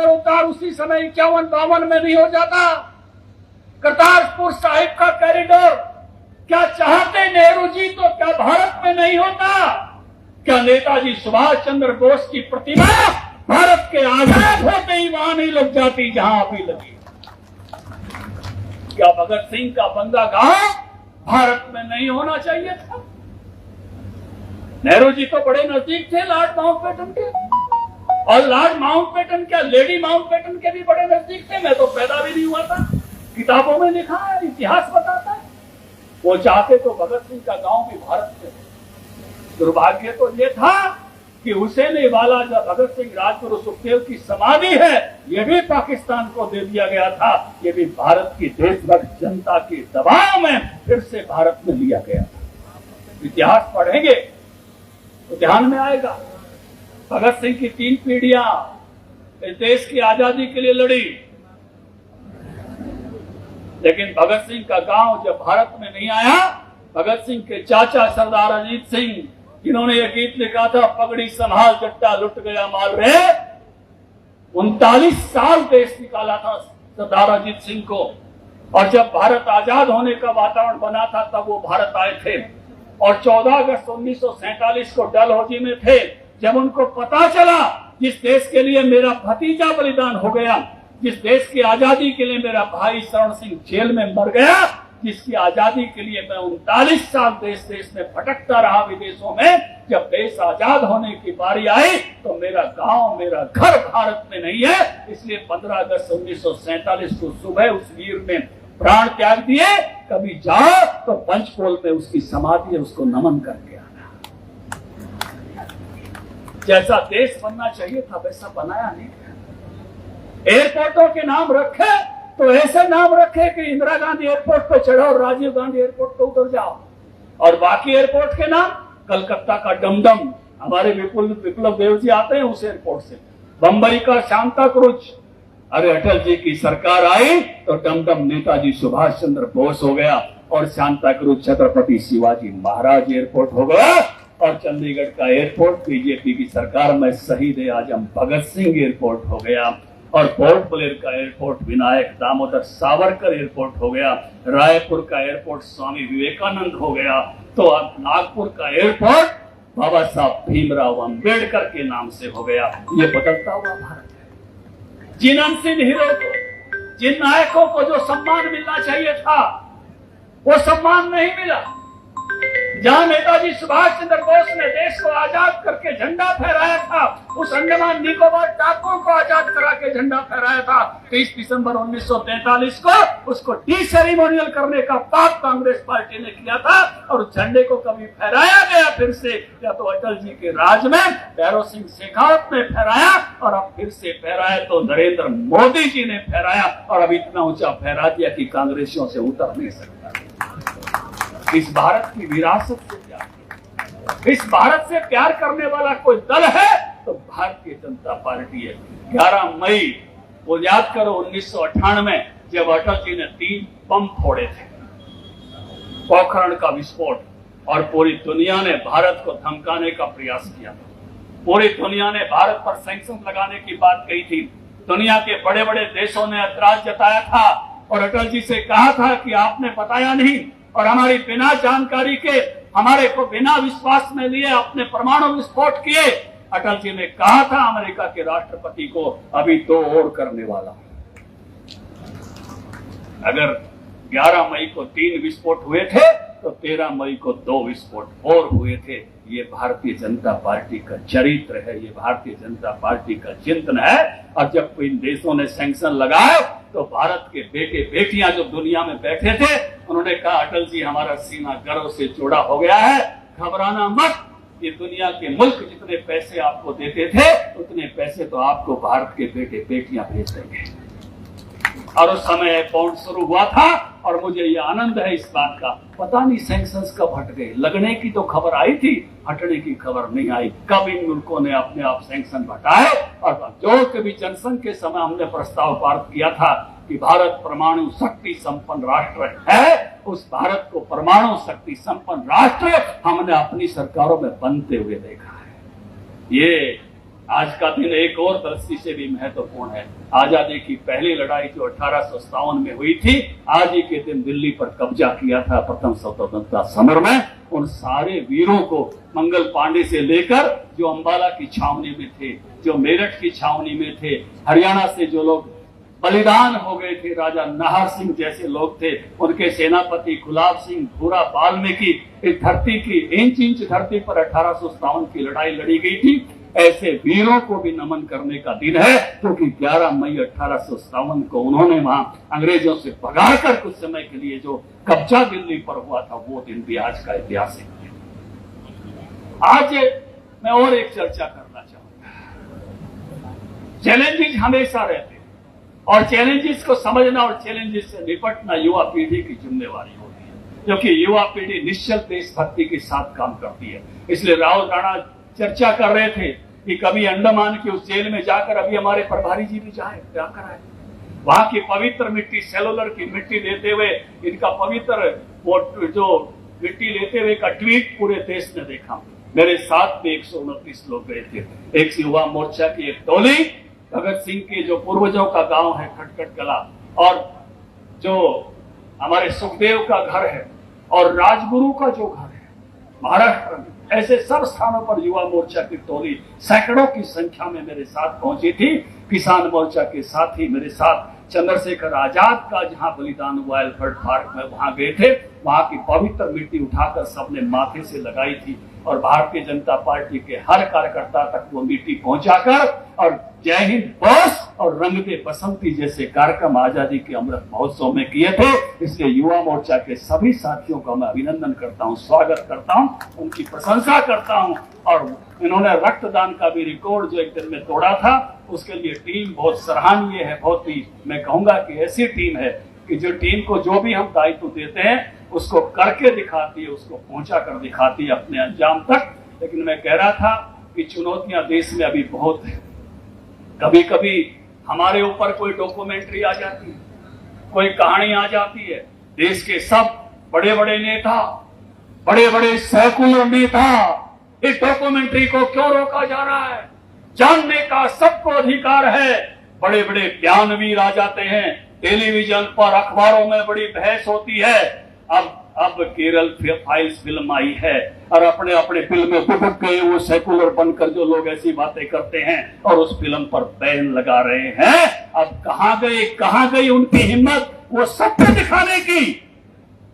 उतार उसी समय 51-52 में नहीं हो जाता। करतारपुर साहिब का कॉरिडोर क्या चाहते नेहरू जी तो क्या भारत में नहीं होता? क्या नेताजी सुभाष चंद्र बोस की प्रतिमा भारत के आजाद होते ही वहां नहीं लग जाती जहां अभी लगी? क्या भगत सिंह का बंदरगाह भारत में नहीं होना चाहिए था? नेहरू जी तो बड़े नजदीक थे लॉर्ड माउंटबेटन के, और लॉर्ड माउंटबेटन क्या लेडी माउंटबेटन के भी बड़े नजदीक थे। मैं तो पैदा भी नहीं हुआ था, किताबों में लिखा है, इतिहास बताता है। वो चाहते तो भगत सिंह का गांव भी भारत में। दुर्भाग्य तो ये था कि हुसैन वाला जब भगत सिंह राजगुरु सुखदेव की समाधि है, ये भी पाकिस्तान को दे दिया गया था। ये भी भारत की देशभक्त जनता के दबाव में फिर से भारत में लिया गया था। इतिहास पढ़ेंगे तो ध्यान में आएगा। भगत सिंह की 3 पीढ़ियां इस देश की आजादी के लिए लड़ी, लेकिन भगत सिंह का गांव जब भारत में नहीं आया, भगत सिंह के चाचा सरदार अजीत सिंह, जिन्होंने यह गीत लिखा था, पगड़ी संभाल जट्टा लुट गया माल रे, 39 साल देश निकाला था सरदार अजीत सिंह को। और जब भारत आजाद होने का वातावरण बना था तब वो भारत आए थे, और 14 अगस्त 1947 को डलहौजी में थे। जब उनको पता चला जिस देश के लिए मेरा भतीजा बलिदान हो गया, जिस देश की आजादी के लिए मेरा भाई शरण सिंह जेल में मर गया, जिसकी आजादी के लिए मैं 39 साल देश देश में भटकता रहा विदेशों में, जब देश आजाद होने की बारी आई तो मेरा गांव, मेरा घर भारत में नहीं है। इसलिए 15 अगस्त 1947 को सुबह उस वीर ने प्राण त्याग दिए। कभी जाओ तो पंचपोल में उसकी समाधि है, उसको नमन करके आना। जैसा देश बनना चाहिए था वैसा बनाया नहीं। एयरपोर्टों के नाम रखे तो ऐसे नाम रखे कि इंदिरा गांधी एयरपोर्ट पे चढ़ो और राजीव गांधी एयरपोर्ट पे उतर जाओ, और बाकी एयरपोर्ट के नाम, कलकत्ता का डमडम, हमारे विप्लव देव जी आते हैं उस एयरपोर्ट से, बंबई का शांता क्रूज। अरे अटल जी की सरकार आई तो डमडम नेताजी सुभाष चंद्र बोस हो गया, और शांता क्रूज छत्रपति शिवाजी महाराज एयरपोर्ट हो गया, और चंडीगढ़ का एयरपोर्ट बीजेपी की सरकार में शहीद आजम भगत सिंह एयरपोर्ट हो गया, और पोर्ट ब्लेयर का एयरपोर्ट विनायक दामोदर सावरकर एयरपोर्ट हो गया, रायपुर का एयरपोर्ट स्वामी विवेकानंद हो गया, तो अब नागपुर का एयरपोर्ट बाबा साहब भीमराव अंबेडकर के नाम से हो गया। ये बदलता हुआ भारत है। जिन अनसिन हीरो को, जिन नायकों को जो सम्मान मिलना चाहिए था वो सम्मान नहीं मिला। जहां नेताजी सुभाष चंद्र बोस ने देश को आजाद करके झंडा फहराया था, उस अंडमान निकोबार टापुओं को आजाद करा के झंडा फहराया था, 23 दिसंबर 1943 को उसको डिसेरेमोनियल करने का पाप कांग्रेस पार्टी ने किया था, और उस झंडे को कभी फहराया गया फिर से, या तो अटल जी के राज में भैरव सिंह शेखावत ने फहराया, और अब फिर से फहराया तो नरेंद्र मोदी जी ने फहराया, और अब इतना ऊंचा फहरा दिया कि कांग्रेसियों से उतर नहीं सकता। इस भारत की विरासत से प्यार, इस भारत से प्यार करने वाला कोई दल है तो भारतीय जनता पार्टी है। 11 मई वो याद करो 1998 जब अटल जी ने 3 बम फोड़े थे, पोखरण का विस्फोट, और पूरी दुनिया ने भारत को धमकाने का प्रयास किया था। पूरी दुनिया ने भारत पर सैंक्शन लगाने की बात कही थी। दुनिया के बड़े बड़े देशों ने ऐतराज जताया था, और अटल जी से कहा था कि आपने बताया नहीं, और हमारी बिना जानकारी के, हमारे को बिना विश्वास में लिए अपने परमाणु विस्फोट किए। अटल जी ने कहा था अमेरिका के राष्ट्रपति को, अभी 2 और करने वाला। अगर 11 मई को 3 विस्फोट हुए थे तो 13 मई को 2 विस्फोट और हुए थे। ये भारतीय जनता पार्टी का चरित्र है, ये भारतीय जनता पार्टी का चिंतन है। और जब कोई देशों ने सैंक्शन लगाए तो भारत के बेटे बेटियां जो दुनिया में बैठे थे, उन्होंने कहा अटल जी हमारा सीना गर्व से जुड़ा हो गया है, घबराना मत, ये दुनिया के मुल्क जितने पैसे आपको देते थे उतने पैसे तो आपको भारत के बेटे बेटियां भेज देंगे। और उस समय पाउंड शुरू हुआ था, और मुझे ये आनंद है इस बात का, पता नहीं सैंक्शंस कब हट गए। लगने की तो खबर आई थी, हटने की खबर नहीं आई। कब इन मुल्कों ने अपने आप सैंक्शन हटाए, और जो कभी जनसंघ के समय हमने प्रस्ताव पारित किया था कि भारत परमाणु शक्ति संपन्न राष्ट्र है, उस भारत को परमाणु शक्ति संपन्न राष्ट्र हमने अपनी सरकारों में बनते हुए देखा है। ये आज का दिन एक और दृष्टि से भी महत्वपूर्ण है। आजादी की पहली लड़ाई जो 1857 में हुई थी, आज ही के दिन दिल्ली पर कब्जा किया था प्रथम स्वतंत्रता समर में। उन सारे वीरों को मंगल पांडे से लेकर जो अंबाला की छावनी में थे, जो मेरठ की छावनी में थे, हरियाणा से जो लोग बलिदान हो गए थे, राजा नाहर सिंह जैसे लोग थे, उनके सेनापति गुलाब सिंह, भूरा वाल्मीकि, इस धरती की इंच इंच धरती पर 1857 की लड़ाई लड़ी गई थी। ऐसे वीरों को भी नमन करने का दिन है, क्योंकि 11 मई 1857 को उन्होंने वहां अंग्रेजों से भगाकर कुछ समय के लिए जो कब्जा दिल्ली पर हुआ था, वो दिन भी आज का इतिहास है। आज मैं और एक चर्चा करना चाहूंगा। चैलेंजेस हमेशा रहते हैं और चैलेंजेस को समझना और चैलेंजेस से निपटना युवा पीढ़ी की जिम्मेवारी होती है, क्योंकि युवा पीढ़ी निश्चल देशभक्ति के साथ काम करती है। इसलिए राहुल राणा चर्चा कर रहे थे कि कभी अंडमान की उस जेल में जाकर, अभी हमारे प्रभारी जी भी जाकर आए, वहां की पवित्र मिट्टी, सेलुलर की मिट्टी लेते हुए, इनका पवित्र वो जो मिट्टी लेते हुए का ट्वीट पूरे देश ने देखा। मेरे साथ भी 129 लोग गए थे। एक युवा मोर्चा की एक टोली, भगत सिंह के जो पूर्वजों का गांव है खटखट कला, और जो हमारे सुखदेव का घर है और राजगुरु का जो घर है महाराष्ट्र में, ऐसे सब स्थानों पर युवा मोर्चा की टोली सैकड़ों की संख्या में मेरे साथ पहुंची थी। किसान मोर्चा के साथी मेरे साथ चंद्रशेखर आजाद का जहां बलिदान हुआ एल्बर्ट पार्क में, वहां गए थे। वहां की पवित्र मिट्टी उठाकर सबने माथे से लगाई थी और भारतीय जनता पार्टी के हर कार्यकर्ता तक वो मिट्टी पहुंचाकर और जय हिंद बोस और रंग दे बसंती जैसे कार्यक्रम आजादी के अमृत महोत्सव में किए थे। इसलिए युवा मोर्चा के सभी साथियों का मैं अभिनंदन करता हूं, स्वागत करता हूं, उनकी प्रशंसा करता हूं। और इन्होंने रक्तदान का भी रिकॉर्ड जो एक दिन में तोड़ा था, उसके लिए टीम बहुत सराहनीय है। बहुत ही मैं कहूंगा कि ऐसी टीम है कि जो टीम को जो भी हम दायित्व देते हैं उसको करके दिखाती है, उसको पहुंचा कर दिखाती है अपने अंजाम तक। लेकिन मैं कह रहा था कि चुनौतियां देश में अभी बहुत है। कभी कभी हमारे ऊपर कोई डॉक्यूमेंट्री आ जाती है, कोई कहानी आ जाती है, देश के सब बड़े बड़े नेता, बड़े बड़े सेकुलर नेता, इस डॉक्यूमेंट्री को क्यों रोका जा रहा है? जानने का सबको अधिकार है। बड़े बड़े बयानवीर आ जाते हैं, टेलीविजन पर, अखबारों में बड़ी बहस होती है। अब केरल फाइल्स फिल्म आई है और अपने अपने फिल्म में दुबक गए वो सेकुलर बनकर जो लोग ऐसी बातें करते हैं और उस फिल्म पर बैन लगा रहे हैं। अब कहां गई उनकी हिम्मत वो सत्य दिखाने की,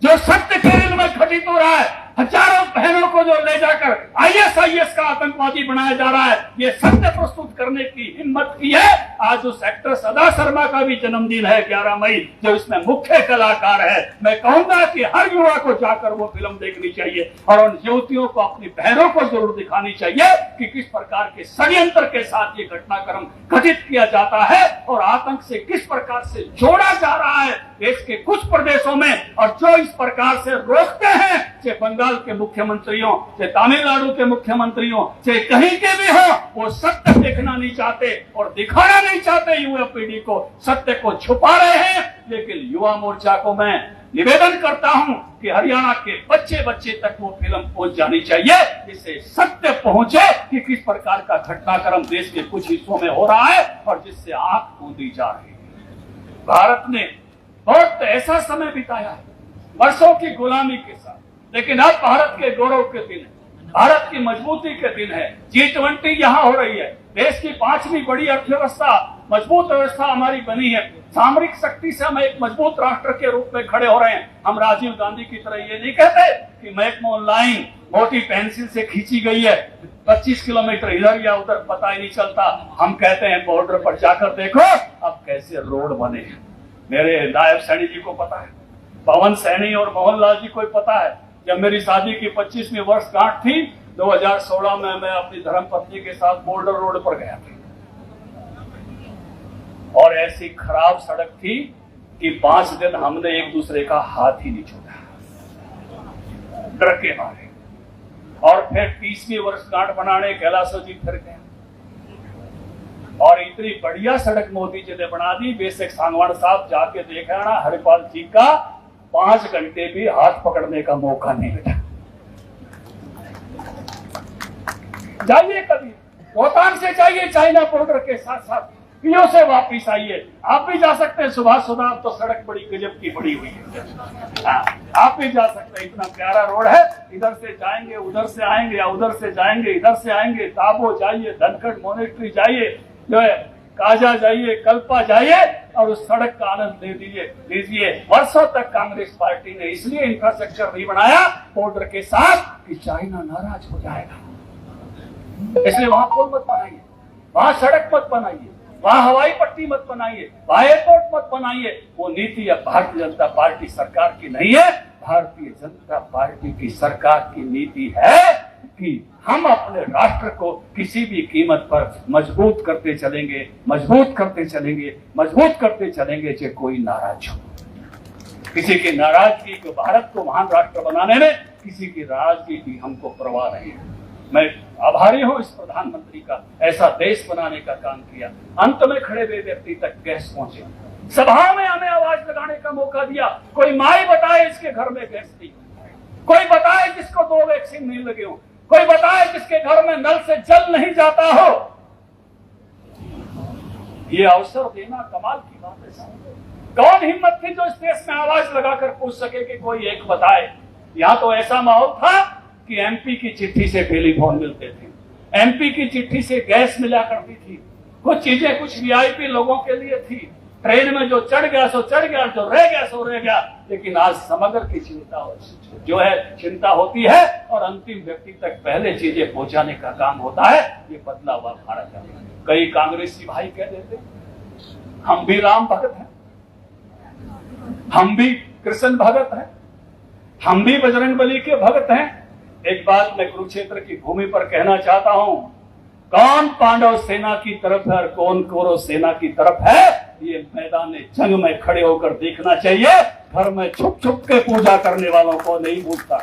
जो सत्य केरल में घटित हो रहा है। हजारों बहनों को जो ले जाकर ISIS का आतंकवादी बनाया जा रहा है, ये सत्य प्रस्तुत करने की हिम्मत की है। आज उस एक्टर सदा शर्मा का भी जन्मदिन है 11 मई, जो इसमें मुख्य कलाकार है। मैं कहूंगा कि हर युवा को जाकर वो फिल्म देखनी चाहिए और उन युवतियों को, अपनी बहनों को जरूर दिखानी चाहिए कि किस प्रकार के षड्यंत्र के साथ ये घटनाक्रम घटित किया जाता है और आतंक से किस प्रकार से जोड़ा जा रहा है देश के कुछ प्रदेशों में। और जो इस प्रकार से रोकते हैं, चाहे बंगाल के मुख्यमंत्रियों, चाहे तमिलनाडु के मुख्यमंत्रियों, चाहे कहीं के भी हो, वो सत्य देखना नहीं चाहते और दिखाना नहीं चाहते युवा पीढ़ी को, सत्य को छुपा रहे हैं। लेकिन युवा मोर्चा को मैं निवेदन करता हूं कि हरियाणा के बच्चे बच्चे तक वो फिल्म पहुंच जानी चाहिए, जिससे सत्य पहुंचे कि किस प्रकार का घटनाक्रम देश के कुछ हिस्सों में हो रहा है और जिससे आंख मूंदी जा रही है। भारत ने बहुत ऐसा समय बिताया है वर्षों की गुलामी के साथ, लेकिन अब भारत के गौरव के दिन है, भारत की मजबूती के दिन है। G20 यहाँ हो रही है, देश की 5वीं बड़ी अर्थव्यवस्था, मजबूत व्यवस्था हमारी बनी है। सामरिक शक्ति से हम एक मजबूत राष्ट्र के रूप में खड़े हो रहे हैं। हम राजीव गांधी की तरह ये नहीं कहते कि मैकमोहन लाइन मोटी पेंसिल से खींची गई है, 25 किलोमीटर इधर या उधर पता ही नहीं चलता। हम कहते हैं बॉर्डर पर जाकर देखो अब कैसे रोड बने हैं। मेरे नायब सैनी जी को पता है, पवन सैनी और मोहनलाल जी को पता है। जब मेरी शादी की 25वीं वर्षगांठ थी 2016 में, मैं अपनी धर्मपत्नी के साथ बोल्डर रोड पर गया था और ऐसी खराब सड़क थी कि 5 दिन हमने एक दूसरे का हाथ ही नहीं छोड़ा, डर के मारे। और फिर 30वीं वर्षगांठ बनाने कैलाशो जी फिर गया और इतनी बढ़िया सड़क मोदी जी ने बना दी। बेसिक सांगवान साहब जाके देखे ना, हरिपाल जी का 5 घंटे भी हाथ पकड़ने का मौका नहीं मिला। जाइए कभी, रोहतांग से जाइए, चाइना बॉर्डर के साथ साथ पीओ से वापिस आइए। आप भी जा सकते हैं सुभाष सुधा, तो सड़क बड़ी गजब की बड़ी हुई है। आप भी जा सकते हैं, इतना प्यारा रोड है। इधर से जाएंगे उधर से आएंगे, या उधर से जाएंगे इधर से आएंगे। ताबो जाइए, धनखड़ मोनेस्ट्री जाइए, जो है काजा जाइए, कल्पा जाइए, और उस सड़क का आनंद ले लीजिए। वर्षों तक कांग्रेस पार्टी ने इसलिए इंफ्रास्ट्रक्चर नहीं बनाया बॉर्डर के साथ कि चाइना नाराज हो जाएगा। इसलिए वहां पुल मत बनाइए, वहां सड़क मत बनाइए, वहां हवाई पट्टी मत बनाइए, वहां एयरपोर्ट मत बनाइए। वो नीति अब भारतीय जनता पार्टी सरकार की नहीं है। भारतीय जनता पार्टी की सरकार की नीति है कि हम अपने राष्ट्र को किसी भी कीमत पर मजबूत करते चलेंगे, मजबूत करते चलेंगे, मजबूत करते चलेंगे, चाहे कोई नाराज हो। किसी की नाराजगी को, भारत को महान राष्ट्र बनाने में किसी की नाराजगी की हमको परवाह नहीं है। मैं आभारी हूं इस प्रधानमंत्री का, ऐसा देश बनाने का काम किया। अंत में खड़े हुए व्यक्ति तक गैस पहुंचे, सभा में हमें आवाज लगाने का मौका दिया। कोई माई बताए इसके घर में गैस नहीं, कोई बताए जिसको 2 वैक्सीन नहीं लगे हो, कोई बताए जिसके घर में नल से जल नहीं जाता हो। ये अवसर देना कमाल की बात है साहब। कौन हिम्मत थी जो इस देश में आवाज लगाकर पूछ सके कि कोई एक बताए। यहां तो ऐसा माहौल था कि एमपी की चिट्ठी से टेलीफोन मिलते थे, एमपी की चिट्ठी से गैस मिला करती थी। कुछ चीजें कुछ वीआईपी लोगों के लिए थी। ट्रेन में जो चढ़ गया सो चढ़ गया, जो रह गया सो रह गया। लेकिन आज समग्र की चिंता होती है, और अंतिम व्यक्ति तक पहले चीजें पहुंचाने का काम होता है। ये बदला हुआ भारत है। कई कांग्रेसी भाई कह देते हम भी राम भगत हैं, हम भी कृष्ण भगत हैं, हम भी बजरंगबली के भगत हैं। एक बात मैं कुरुक्षेत्र की भूमि पर कहना चाहता हूं, कौन पांडव सेना की तरफ है और कौन कौरव सेना की तरफ है, ये मैदान जंग में खड़े होकर देखना चाहिए। घर में छुप छुप के पूजा करने वालों को नहीं पूछता,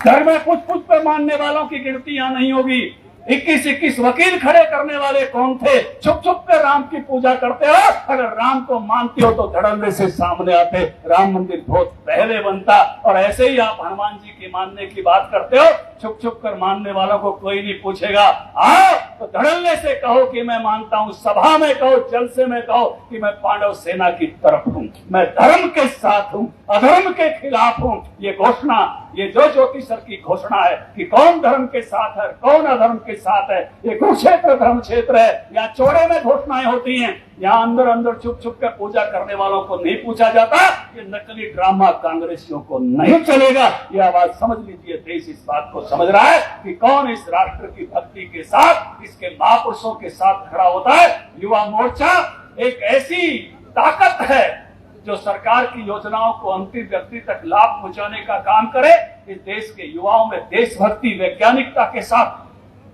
घर में कुछ कुछ पे मानने वालों की गिनती यहां नहीं होगी। 21-21 वकील खड़े करने वाले कौन थे? छुप छुप के राम की पूजा करते हो। अगर राम को मानते हो तो धड़ल्ले से सामने आते, राम मंदिर बहुत पहले बनता। और ऐसे ही आप हनुमान जी के मानने की बात करते हो, छुप छुप कर मानने वालों को कोई नहीं पूछेगा। आओ तो धड़ल्ले से कहो कि मैं मानता हूं, सभा में कहो, जलसे में कहो कि मैं पांडव सेना की तरफ हूं, मैं धर्म के साथ हूं, अधर्म के खिलाफ हूं। ये घोषणा, ये जो ज्योतिषर की घोषणा है कि कौन धर्म के साथ है, कौन अधर्म के साथ है, ये कुरुक्षेत्र धर्म क्षेत्र है। यहाँ चौड़े में घोषणाएं होती हैं, यहाँ अंदर अंदर छुप छुप कर पूजा करने वालों को नहीं पूछा जाता। ये नकली ड्रामा कांग्रेसियों को नहीं चलेगा। ये आवाज समझ लीजिए, देश इस बात को समझ रहा है कि कौन इस राष्ट्र की भक्ति के साथ, इसके महापुरुषों के साथ खड़ा होता है। युवा मोर्चा एक ऐसी ताकत है जो सरकार की योजनाओं को अंतिम व्यक्ति तक लाभ पहुंचाने का काम करे। इस देश के युवाओं में देशभक्ति, वैज्ञानिकता के साथ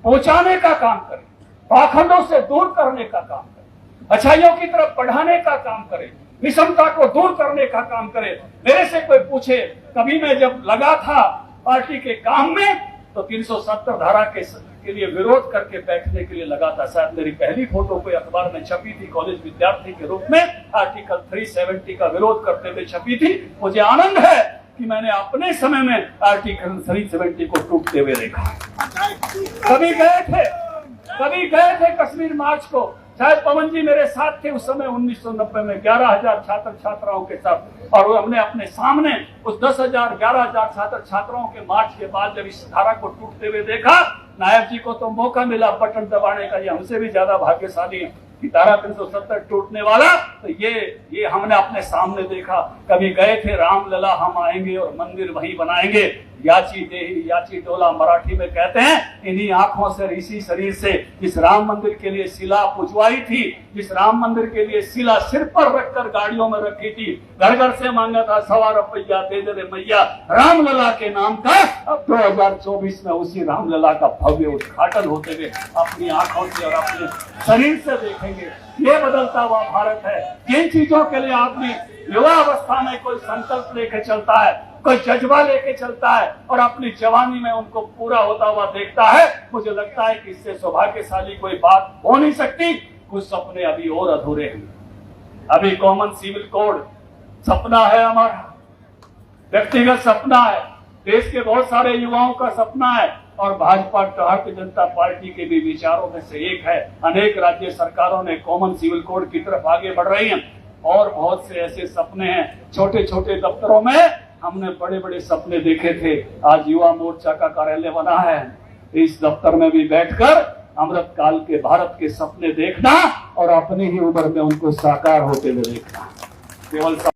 पहुंचाने का काम करे, पाखंडों से दूर करने का काम करे, अच्छाइयों की तरफ बढ़ाने का काम करे, विषमता को दूर करने का काम करे। मेरे से कोई पूछे, कभी मैं जब लगा था पार्टी के काम में तो 370 धारा के लिए विरोध करके बैठने के लिए लगा था। शायद मेरी पहली फोटो कोई अखबार में छपी थी, कॉलेज विद्यार्थी के रूप में आर्टिकल 370 का विरोध करते हुए छपी थी। मुझे आनंद है कि मैंने अपने समय में आर्टिकल 370 को टूटते हुए देखा। कभी गए थे कश्मीर मार्च को, शायद पवन जी मेरे साथ थे उस समय 1990 में 11,000 छात्र छात्राओं के साथ। और हमने अपने सामने उस 10,000 11,000 छात्र छात्राओं के मार्च के बाद जब इस धारा को टूटते हुए देखा, नायब जी को तो मौका मिला बटन दबाने का। ये हमसे भी ज्यादा भाग्यशाली है कि धारा 370 टूटने वाला। तो ये हमने अपने सामने देखा। कभी गए थे रामलला हम आएंगे और मंदिर वहीं बनाएंगे, याची देही याची डोला मराठी में कहते हैं। इन्हीं आंखों से, इसी शरीर से जिस राम मंदिर के लिए शिला पुजवाई थी, जिस राम मंदिर के लिए शिला सिर पर रखकर गाड़ियों में रखी थी, घर घर से मांगा था 1.25 रुपया दे दे मैया रामलला के नाम का। अब 2024 में उसी रामलला का भव्य उद्घाटन होते हुए अपनी आंखों से और अपने शरीर से देखेंगे। ये बदलता हुआ भारत है। जिन चीजों के लिए आदमी युवा अवस्था में कोई संकल्प लेके चलता है, कोई जज्बा लेके चलता है और अपनी जवानी में उनको पूरा होता हुआ देखता है, मुझे लगता है कि इससे सौभाग्यशाली कोई बात हो नहीं सकती। कुछ सपने अभी और अधूरे हैं। अभी कॉमन सिविल कोड सपना है, हमारा व्यक्तिगत सपना है, देश के बहुत सारे युवाओं का सपना है। और भाजपा भारतीय जनता पार्टी के भी विचारों में से एक है। अनेक राज्य सरकारों ने कॉमन सिविल कोड की तरफ आगे बढ़ रही हैं और बहुत से ऐसे सपने हैं। छोटे छोटे दफ्तरों में हमने बड़े बड़े सपने देखे थे। आज युवा मोर्चा का कार्यालय बना है, इस दफ्तर में भी बैठकर अमृत काल के भारत के सपने देखना और अपनी ही उम्र में उनको साकार होते हुए देखना। केवल